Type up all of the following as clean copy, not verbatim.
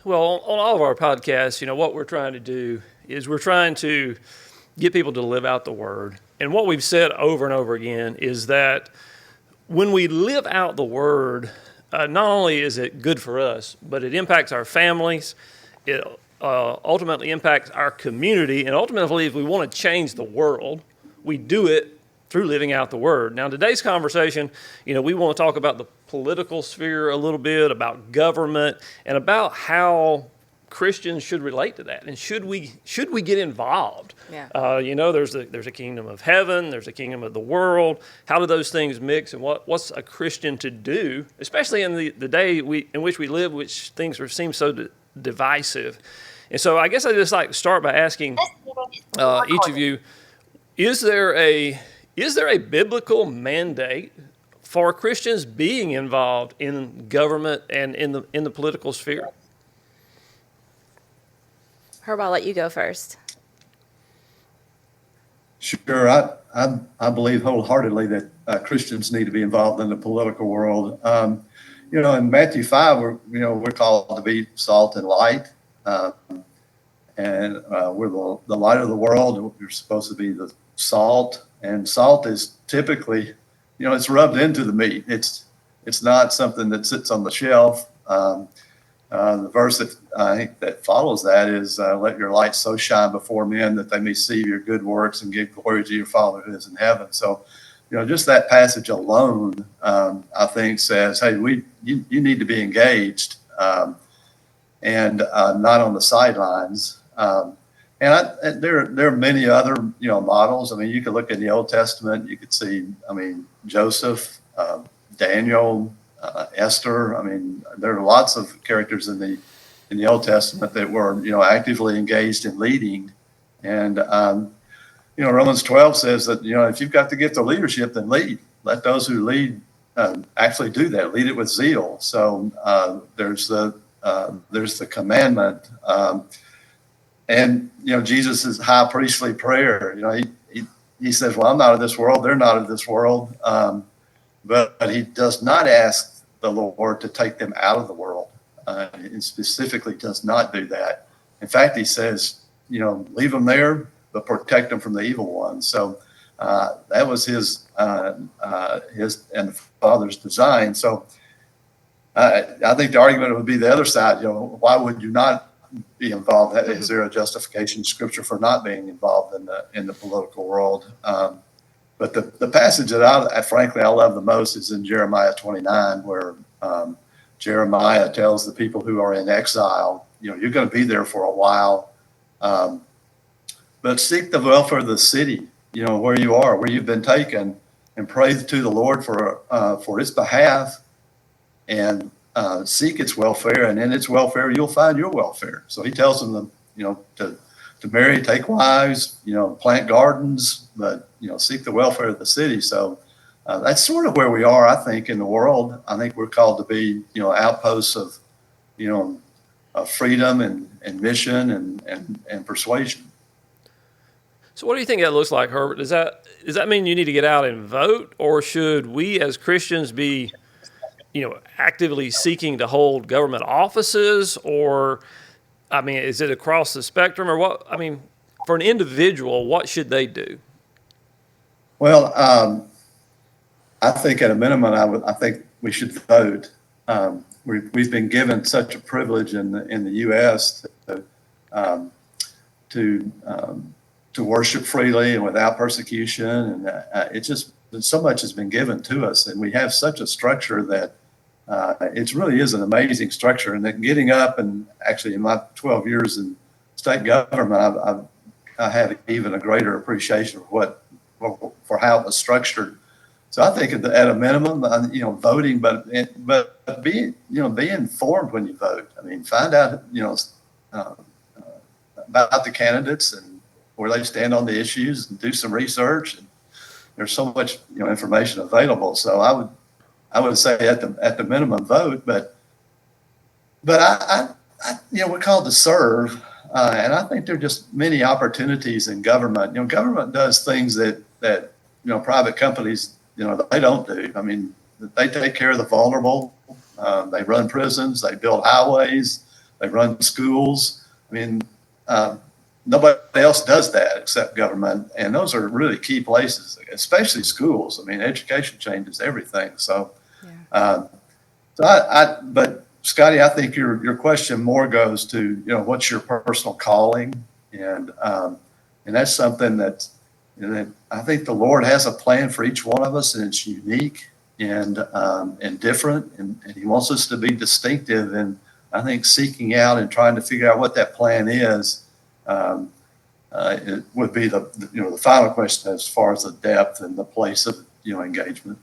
Well, on all of our podcasts, what we're trying to do is we're trying to get people to live out the Word. And what we've said over and over again is that when we live out the Word, not only is it good for us, but it impacts our families. It ultimately impacts our community. And ultimately, if we want to change the world, we do it through living out the Word. Now, in today's conversation, we want to talk about the political sphere a little bit, about government, and about how Christians should relate to that, and should we get involved? Yeah. There's a kingdom of heaven, there's a kingdom of the world. How do those things mix, and what's a Christian to do, especially in the day in which we live, which things seem so divisive? And so, I guess I just like to start by asking each of you: Is there a biblical mandate for Christians being involved in government and in the political sphere? Herb, I'll let you go first. Sure, I believe wholeheartedly that Christians need to be involved in the political world. In Matthew 5, we're called to be salt and light, and we're the light of the world. We're supposed to be the salt, and salt is typically, it's rubbed into the meat. It's not something that sits on the shelf. The verse that I think that follows that is, let your light so shine before men that they may see your good works and give glory to your Father who is in heaven. So, just that passage alone, I think says, hey, you need to be engaged and not on the sidelines. And there are many other, models. I mean, you could look in the Old Testament, you could see, Joseph, Daniel, Esther. There are lots of characters in the Old Testament that were, actively engaged in leading. And, Romans 12 says that, if you've got to get the leadership, then lead. Let those who lead actually do that. Lead it with zeal. So there's the commandment. And, Jesus' high priestly prayer, he says, well, I'm not of this world. They're not of this world. But he does not ask the Lord to take them out of the world. He specifically does not do that. In fact, he says, leave them there, but protect them from the evil one. So that was his and the Father's design. So I think the argument would be the other side. Why would you not be involved? Is there a justification in Scripture for not being involved in the political world? But the passage that I love the most is in Jeremiah 29, where Jeremiah tells the people who are in exile, you're going to be there for a while, but seek the welfare of the city, where you are, where you've been taken, and pray to the Lord for its behalf, and seek its welfare, and in its welfare you'll find your welfare. So he tells them, to marry, take wives, plant gardens, but, seek the welfare of the city. So that's sort of where we are, I think, in the world. I think we're called to be, outposts of, of freedom and mission and persuasion. So what do you think that looks like, Herbert? Does that mean you need to get out and vote, or should we as Christians be, actively seeking to hold government offices, or is it across the spectrum, or what? For an individual, what should they do? Well, I think at a minimum, I think we should vote. We've been given such a privilege in the U.S. to worship freely and without persecution, and so much has been given to us, and we have such a structure that it really is an amazing structure. And then getting up, and actually in my 12 years in state government, I have even a greater appreciation for how it was structured. So I think at a minimum, voting, but be informed when you vote. Find out, about the candidates and where they stand on the issues, and do some research. And there's so much, information available. So I would say at the minimum vote, but I we're called to serve, and I think there are just many opportunities in government. Government does things that private companies they don't do. They take care of the vulnerable. They run prisons. They build highways. They run schools. I mean, nobody else does that except government. And those are really key places, especially schools. I mean, education changes everything. So, but Scotty, I think your question more goes to, what's your personal calling? And that's something that I think the Lord has a plan for each one of us, and it's unique and different. And He wants us to be distinctive. And I think seeking out and trying to figure out what that plan is, it would be the final question as far as the depth and the place of engagement.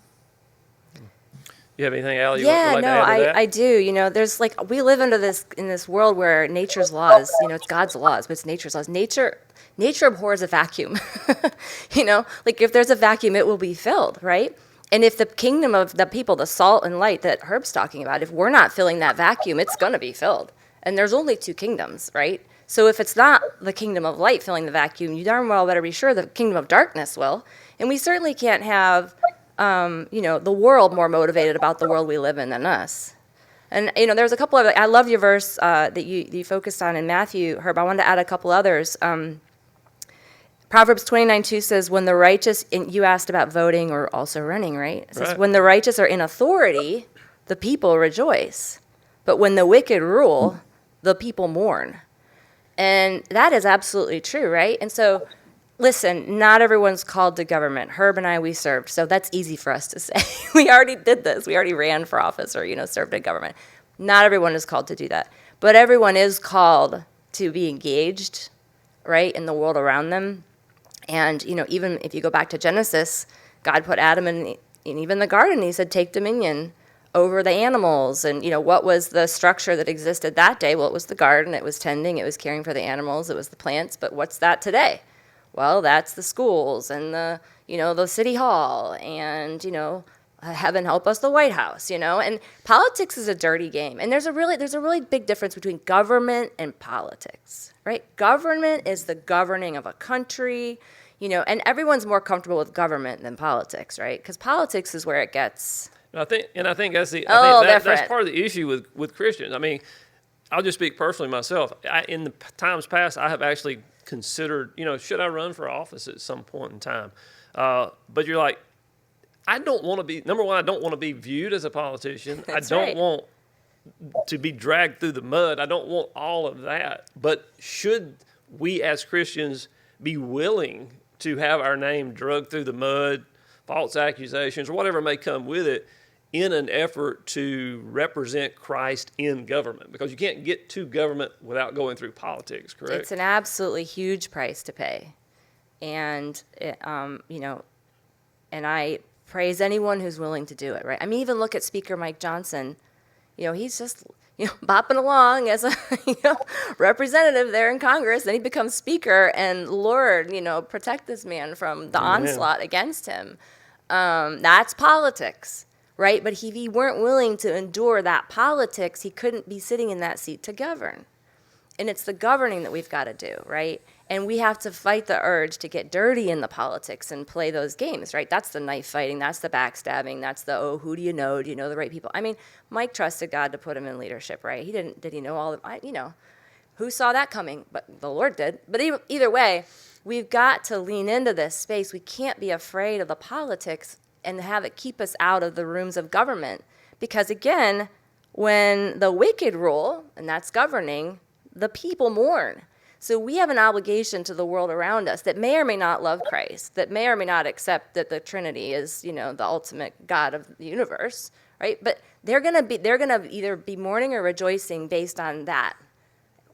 You have anything, Al? I do. There's we live in this world where nature's laws, it's God's laws, but it's nature's laws. Nature abhors a vacuum. If there's a vacuum, it will be filled, right? And if the kingdom of the people, the salt and light that Herb's talking about, if we're not filling that vacuum, it's going to be filled. And there's only two kingdoms, right? So if it's not the kingdom of light filling the vacuum, you darn well better be sure the kingdom of darkness will. And we certainly can't have the world more motivated about the world we live in than us. And, there's a couple of, I love your verse that you focused on in Matthew, Herb. I wanted to add a couple others. Proverbs 29:2 says, when the righteous, and you asked about voting or also running, right? It says, when the righteous are in authority, the people rejoice. But when the wicked rule, the people mourn. And that is absolutely true, right? And so, listen, not everyone's called to government. Herb and I, we served, so that's easy for us to say. We already did this. We already ran for office or, served in government. Not everyone is called to do that. But everyone is called to be engaged, right, in the world around them. And, even if you go back to Genesis, God put Adam in even the garden. He said, take dominion over the animals. And, what was the structure that existed that day? Well, it was the garden. It was tending. It was caring for the animals. It was the plants. But what's that today? Well, that's the schools and the city hall and, heaven help us, the White House, and politics is a dirty game. And there's a really big difference between government and politics, right? Government is the governing of a country, and everyone's more comfortable with government than politics, right? Because politics is where it gets. I think that's that's part of the issue with Christians. I mean, I'll just speak personally myself. In the times past, I have actually considered, should I run for office at some point in time? But you're like, I don't want to be, number one, I don't want to be viewed as a politician. I don't want to be dragged through the mud. I don't want all of that. But should we as Christians be willing to have our name dragged through the mud, false accusations, or whatever may come with it, in an effort to represent Christ in government? Because you can't get to government without going through politics, correct? It's an absolutely huge price to pay. And, and I praise anyone who's willing to do it, right? I mean, even look at Speaker Mike Johnson. He's just, bopping along as a representative there in Congress. Then he becomes Speaker, and Lord, protect this man from the onslaught against him. That's politics. Right? But if he weren't willing to endure that politics, he couldn't be sitting in that seat to govern. And it's the governing that we've got to do, right? And we have to fight the urge to get dirty in the politics and play those games, right? That's the knife fighting. That's the backstabbing. That's the, who do you know? Do you know the right people? I mean, Mike trusted God to put him in leadership, right? Did he know all the, who saw that coming? But the Lord did. But either way, we've got to lean into this space. We can't be afraid of the politics and have it keep us out of the rooms of government. Because again, when the wicked rule, and that's governing, the people mourn. So we have an obligation to the world around us that may or may not love Christ, that may or may not accept that the Trinity is, the ultimate God of the universe, right? But they're gonna either be mourning or rejoicing based on that,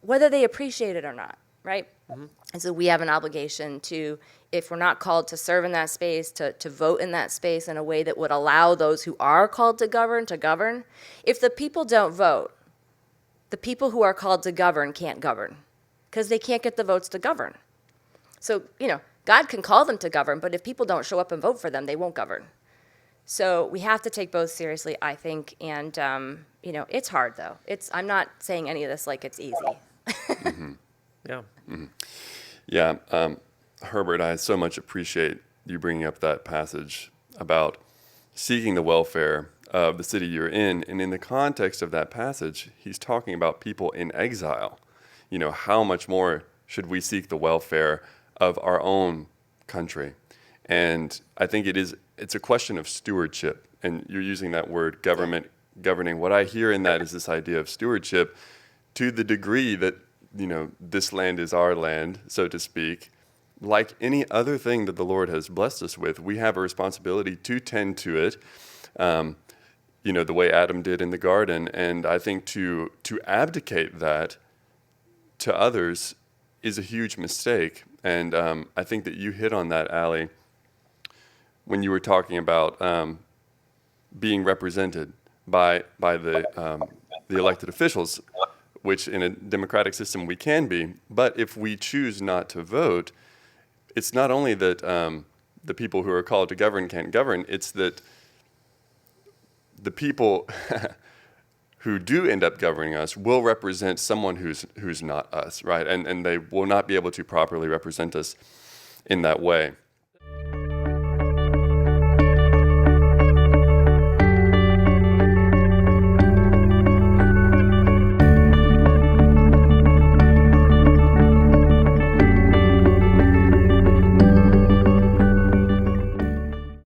whether they appreciate it or not, right? Mm-hmm. And so we have an obligation to, if we're not called to serve in that space, to vote in that space in a way that would allow those who are called to govern. If the people don't vote, the people who are called to govern can't govern because they can't get the votes to govern. So, God can call them to govern, but if people don't show up and vote for them, they won't govern. So we have to take both seriously, I think. And, it's hard, though. I'm not saying any of this like it's easy. Mm-hmm. Yeah. Mm-hmm. Yeah. Herbert, I so much appreciate you bringing up that passage about seeking the welfare of the city you're in. And in the context of that passage, he's talking about people in exile. How much more should we seek the welfare of our own country? And I think it's a question of stewardship. And you're using that word, government, governing. What I hear in that is this idea of stewardship to the degree that, this land is our land, so to speak. Like any other thing that the Lord has blessed us with, we have a responsibility to tend to it, the way Adam did in the garden. And I think to abdicate that to others is a huge mistake. And I think that you hit on that, Allie, when you were talking about being represented by the elected officials, which in a democratic system we can be. But if we choose not to vote, it's not only that the people who are called to govern can't govern, it's that the people who do end up governing us will represent someone who's not us, right? And they will not be able to properly represent us in that way.